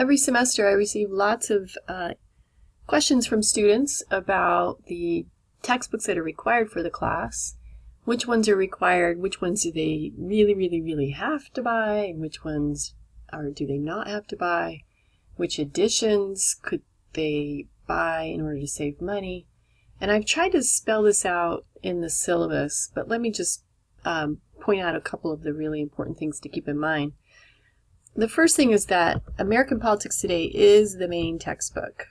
Every semester I receive lots of questions from students about the textbooks that are required for the class. Which ones are required, which ones do they really have to buy, and which ones do they not have to buy, which editions could they buy in order to save money. And I've tried to spell this out in the syllabus, but let me just point out a couple of the really important things to keep in mind. The first thing is that American Politics Today is the main textbook.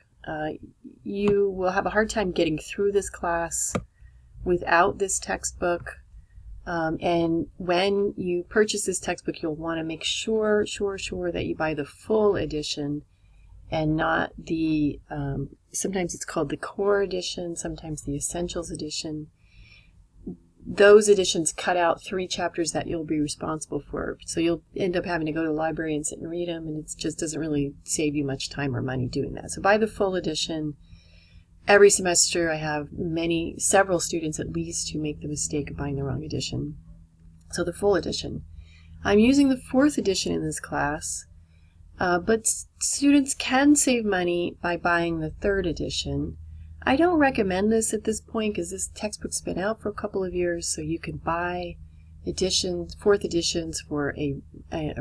You will have a hard time getting through this class without this textbook. And when you purchase this textbook, you'll want to make sure that you buy the full edition and not the, sometimes it's called the core edition, sometimes the essentials edition. Those editions cut out 3 chapters that you'll be responsible for. So you'll end up having to go to the library and sit and read them, and it just doesn't really save you much time or money doing that. So buy the full edition. Every semester I have several students at least who make the mistake of buying the wrong edition. So the full edition. I'm using the 4th edition in this class, but students can save money by buying the 3rd edition. I don't recommend this at this point because this textbook's been out for a couple of years, so you can buy editions, 4th editions for a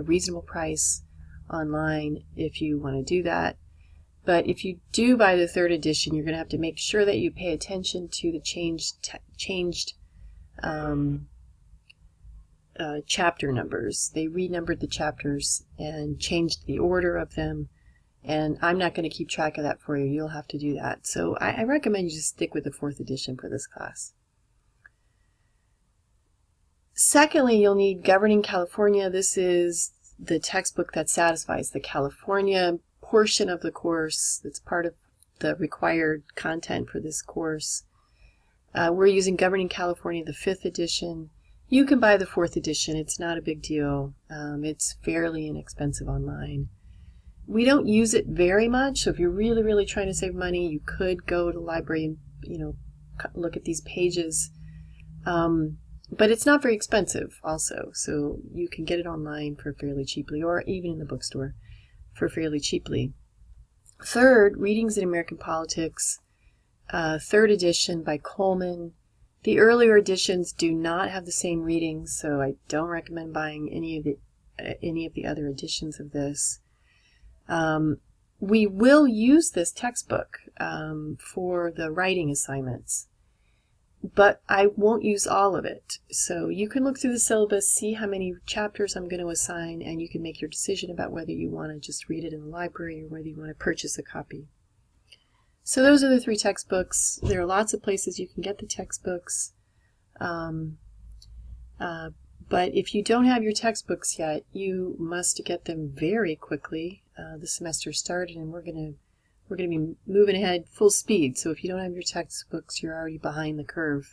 reasonable price online if you want to do that. But if you do buy the 3rd edition, you're going to have to make sure that you pay attention to the changed chapter numbers. They renumbered the chapters and changed the order of them. And I'm not going to keep track of that for you. You'll have to do that. So I recommend you just stick with the 4th edition for this class. Secondly, you'll need Governing California. This is the textbook that satisfies the California portion of the course. That's part of the required content for this course. We're using Governing California, the 5th edition. You can buy the 4th edition. It's not a big deal. It's fairly inexpensive online. We don't use it very much, so if you're really trying to save money, you could go to the library and look at these pages. But it's not very expensive also, so you can get it online for fairly cheaply, or even in the bookstore for fairly cheaply. Third, Readings in American Politics, 3rd edition by Coleman. The earlier editions do not have the same readings, so I don't recommend buying any of the other editions of this. We will use this textbook for the writing assignments, but I won't use all of it. So you can look through the syllabus, see how many chapters I'm going to assign, and you can make your decision about whether you want to just read it in the library or whether you want to purchase a copy. So those are the 3 textbooks. There are lots of places you can get the textbooks. But if you don't have your textbooks yet, you must get them very quickly. The semester started, and we're going to be moving ahead full speed. So if you don't have your textbooks, you're already behind the curve.